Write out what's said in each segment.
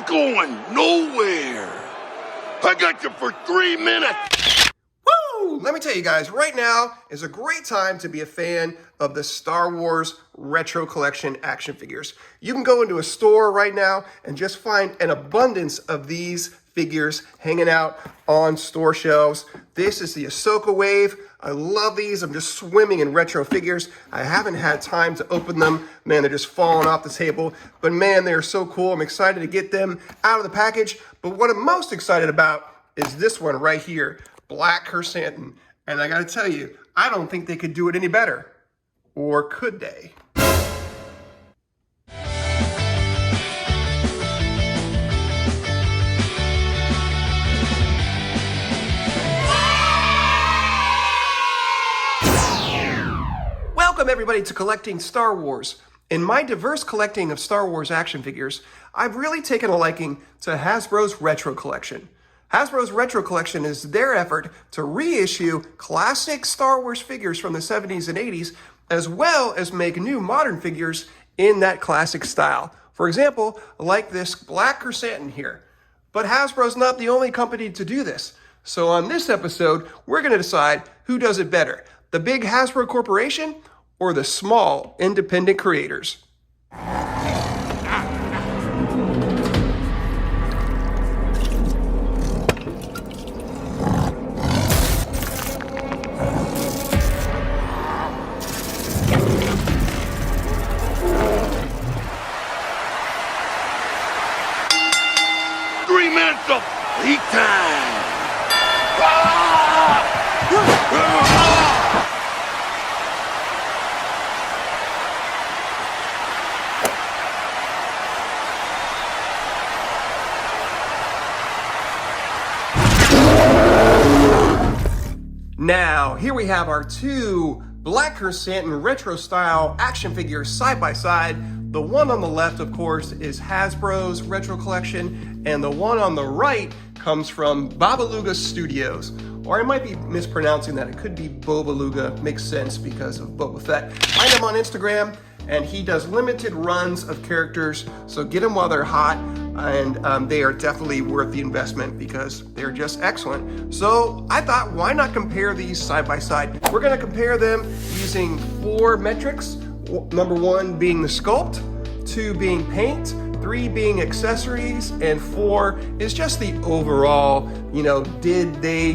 going nowhere. I got you for 3 minutes. Woo! Let me tell you guys, right now is a great time to be a fan of the Star Wars Retro Collection action figures. You can go into a store right now and just find an abundance of these figures hanging out on store shelves. This is the Ahsoka wave. I love these. I'm just swimming in retro figures. I haven't had time to open them. Man, they're just falling off the table. But man, they're so cool. I'm excited to get them out of the package. But what I'm most excited about is this one right here, Black Krrsantan. And I gotta tell you, I don't think they could do it any better. Or could they? Welcome everybody to Collecting Star Wars. In my diverse collecting of Star Wars action figures, I've really taken a liking to Hasbro's Retro Collection. Hasbro's Retro Collection is their effort to reissue classic Star Wars figures from the 70s and 80s, as well as make new modern figures in that classic style. For example, like this Black Krrsantan here. But Hasbro's not the only company to do this. So on this episode, we're going to decide who does it better, the big Hasbro Corporation or the small independent creators. Of heat time. Now, here we have our two Black Krrsantan retro style action figures side by side. The one on the left, of course, is Hasbro's Retro Collection, and the one on the right comes from Bobaluga Studios. Or I might be mispronouncing that. It could be Bobaluga. Makes sense because of Boba Fett. Find him on Instagram, and he does limited runs of characters, so get them while they're hot, and they are definitely worth the investment because they're just excellent. So I thought, why not compare these side by side? We're going to compare them using 4 metrics. Number 1 being the sculpt, 2 being paint, 3 being accessories, and 4 is just the overall, did they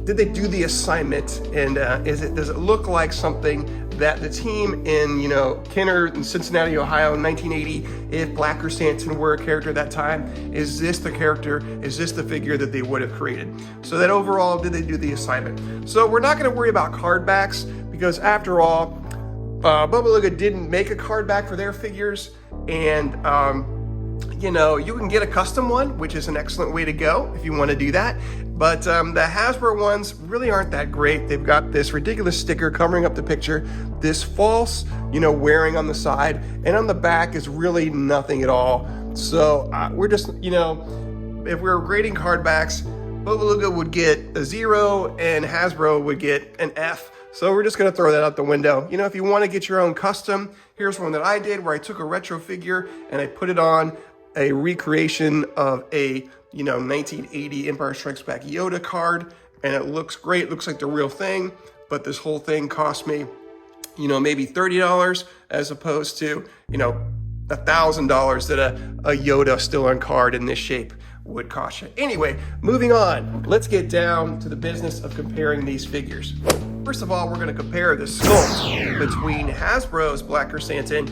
do the assignment, and does it look like something that the team in, Kenner in Cincinnati, Ohio in 1980, if Black Krrsantan were a character at that time, is this the character, is this the figure that they would have created? So that overall, did they do the assignment? So we're not gonna worry about card backs, because after all, Bobaluga didn't make a card back for their figures, and you can get a custom one, which is an excellent way to go if you want to do that. But the Hasbro ones really aren't that great. They've got this ridiculous sticker covering up the picture, this false, wearing on the side, and on the back is really nothing at all. So we're just, if we're grading card backs, Bobaluga would get a 0 and Hasbro would get an F. So we're just going to throw that out the window. If you want to get your own custom, here's one that I did where I took a retro figure and I put it on a recreation of a 1980 Empire Strikes Back Yoda card, and it looks great. It looks like the real thing, but this whole thing cost me maybe $30 as opposed to $1,000 that a Yoda still on card in this shape would cost you. Anyway, moving on, let's get down to the business of comparing these figures. First of all, we're going to compare the sculpt between Hasbro's Black Krrsantan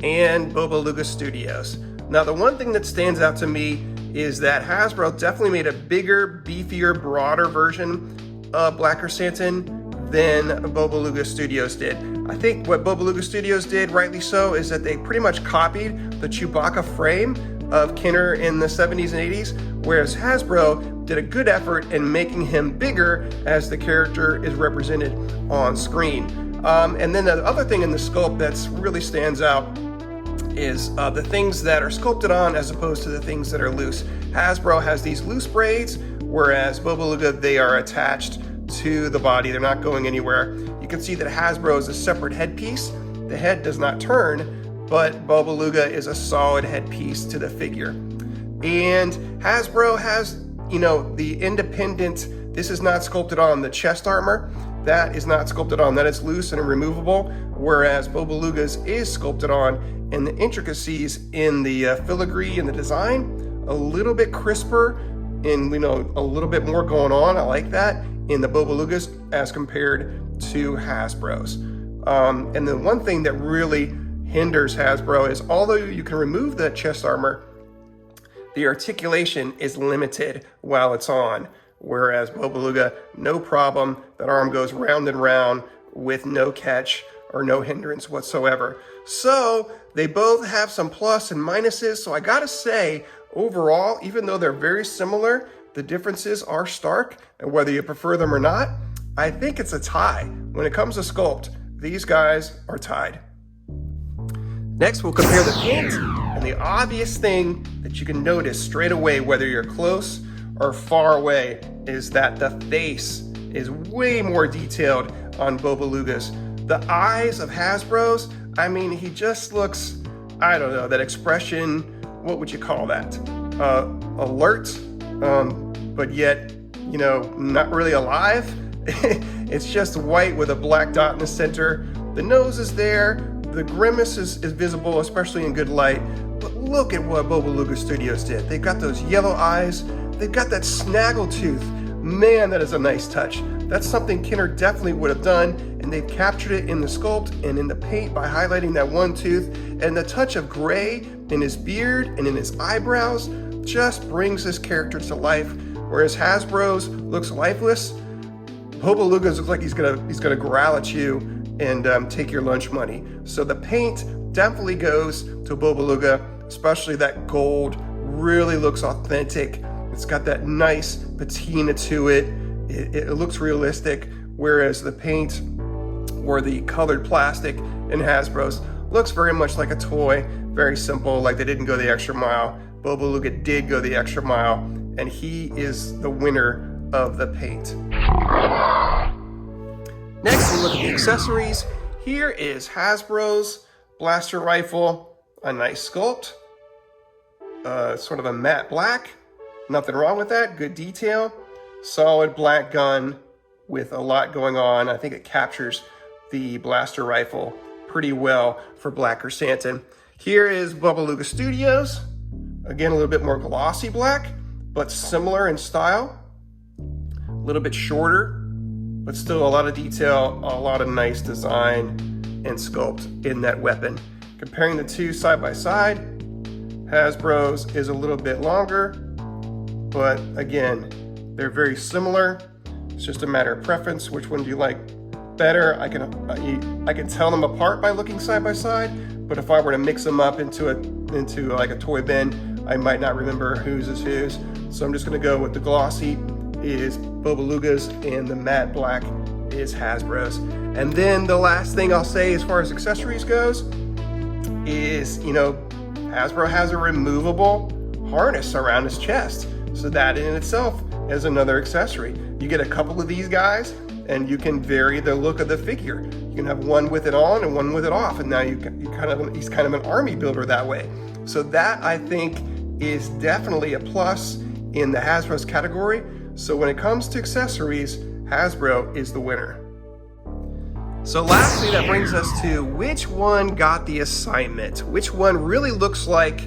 and Bobaluga Studios. Now, the one thing that stands out to me is that Hasbro definitely made a bigger, beefier, broader version of Black Krrsantan than Bobaluga Studios did. I think what Bobaluga Studios did, rightly so, is that they pretty much copied the Chewbacca frame of Kenner in the 70s and 80s, whereas Hasbro did a good effort in making him bigger as the character is represented on screen. And then the other thing in the sculpt that's really stands out is the things that are sculpted on as opposed to the things that are loose. Hasbro has these loose braids, whereas Bobaluga, they are attached to the body. They're not going anywhere. You can see that Hasbro is a separate headpiece. The head does not turn, but Bobaluga is a solid headpiece to the figure. And Hasbro has, you know, the independent, this is not sculpted on the chest armor. That is not sculpted on, that is loose and removable, whereas Bobaluga's is sculpted on, and the intricacies in the filigree and the design, a little bit crisper, and you know, a little bit more going on. I like that in the Bobaluga's as compared to Hasbro's. And the one thing that really hinders Hasbro is, although you can remove the chest armor, the articulation is limited while it's on. Whereas Bobaluga, no problem, that arm goes round and round with no catch or no hindrance whatsoever. So they both have some plus and minuses. So I gotta say, overall, even though they're very similar, the differences are stark, and whether you prefer them or not, I think it's a tie. When it comes to sculpt, these guys are tied. Next, we'll compare the paint, and the obvious thing that you can notice straight away, whether you're close or far away, is that the face is way more detailed on Bobaluga's. The eyes of Hasbro's, I mean, he just looks, I don't know, that expression, what would you call that? Alert, but yet, you know, not really alive. It's just white with a black dot in the center. The nose is there. The grimace is visible, especially in good light. But look at what Bobaluga Studios did. They've got those yellow eyes. They've got that snaggle tooth. Man, that is a nice touch. That's something Kenner definitely would have done, and they've captured it in the sculpt and in the paint by highlighting that one tooth. And the touch of gray in his beard and in his eyebrows just brings this character to life. Whereas Hasbro's looks lifeless, Bobaluga's looks like he's gonna growl at you and take your lunch money. So the paint definitely goes to Bobaluga, especially that gold really looks authentic. It's got that nice patina to it. It looks realistic, whereas the paint or the colored plastic in Hasbro's looks very much like a toy, very simple, like they didn't go the extra mile. Bobaluga did go the extra mile, and he is the winner of the paint. Next, we look at the accessories. Here is Hasbro's blaster rifle, a nice sculpt, sort of a matte black. Nothing wrong with that, good detail. Solid black gun with a lot going on. I think it captures the blaster rifle pretty well for Black Krrsantan. Here is Bobaluga Studios. Again, a little bit more glossy black, but similar in style. A little bit shorter, but still a lot of detail, a lot of nice design and sculpt in that weapon. Comparing the two side by side, Hasbro's is a little bit longer, but again, they're very similar. It's just a matter of preference. Which one do you like better? I can tell them apart by looking side by side, but if I were to mix them up into like a toy bin, I might not remember whose is whose. So I'm just gonna go with the glossy is Bobaluga's and the matte black is Hasbro's. And then the last thing I'll say as far as accessories goes is, you know, Hasbro has a removable harness around his chest. So that in itself is another accessory. You get a couple of these guys and you can vary the look of the figure. You can have one with it on and one with it off, and now he's kind of an army builder that way. So that, I think, is definitely a plus in the Hasbro's category. So when it comes to accessories, Hasbro is the winner. So lastly, that brings us to which one got the assignment? Which one really looks like,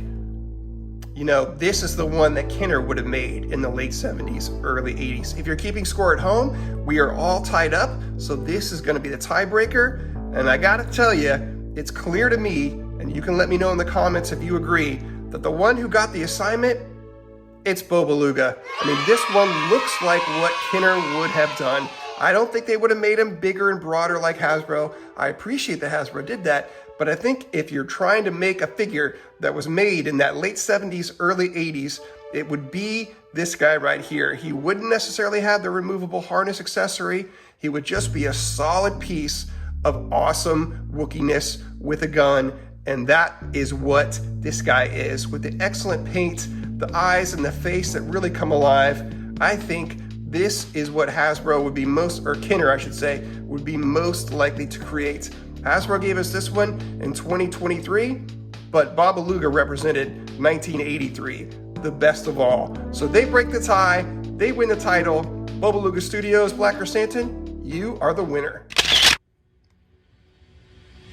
you know, this is the one that Kenner would have made in the late 70s, early 80s. If you're keeping score at home, we are all tied up. So this is gonna be the tiebreaker. And I gotta tell you, it's clear to me, and you can let me know in the comments if you agree, that the one who got the assignment, it's Bobaluga. I mean, this one looks like what Kenner would have done. I don't think they would have made him bigger and broader like Hasbro. I appreciate that Hasbro did that, but I think if you're trying to make a figure that was made in that late 70s, early 80s, it would be this guy right here. He wouldn't necessarily have the removable harness accessory. He would just be a solid piece of awesome Wookieess with a gun, and that is what this guy is, with the excellent paint, the eyes and the face that really come alive. I think this is what Hasbro would be most, or Kenner I should say, would be most likely to create. Hasbro gave us this one in 2023, but Bobaluga represented 1983. the best of all. So they break the tie, they win the title. Bobaluga Studios, Black Krrsantan, you are the winner.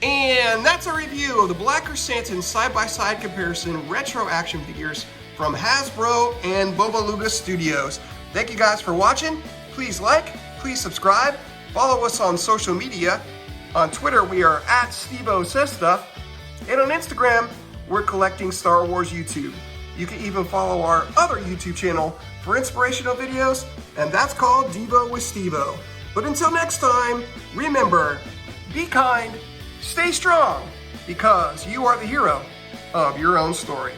And that's a review of the Black Krrsantan side-by-side comparison retro action figures from Hasbro and Bobaluga Studios. Thank you guys for watching. Please like, please subscribe, follow us on social media. On Twitter, we are at StevoSaysStuff, and on Instagram, we're collecting Star Wars YouTube. You can even follow our other YouTube channel for inspirational videos, and that's called Devo with Stevo. But until next time, remember, be kind, stay strong, because you are the hero of your own story.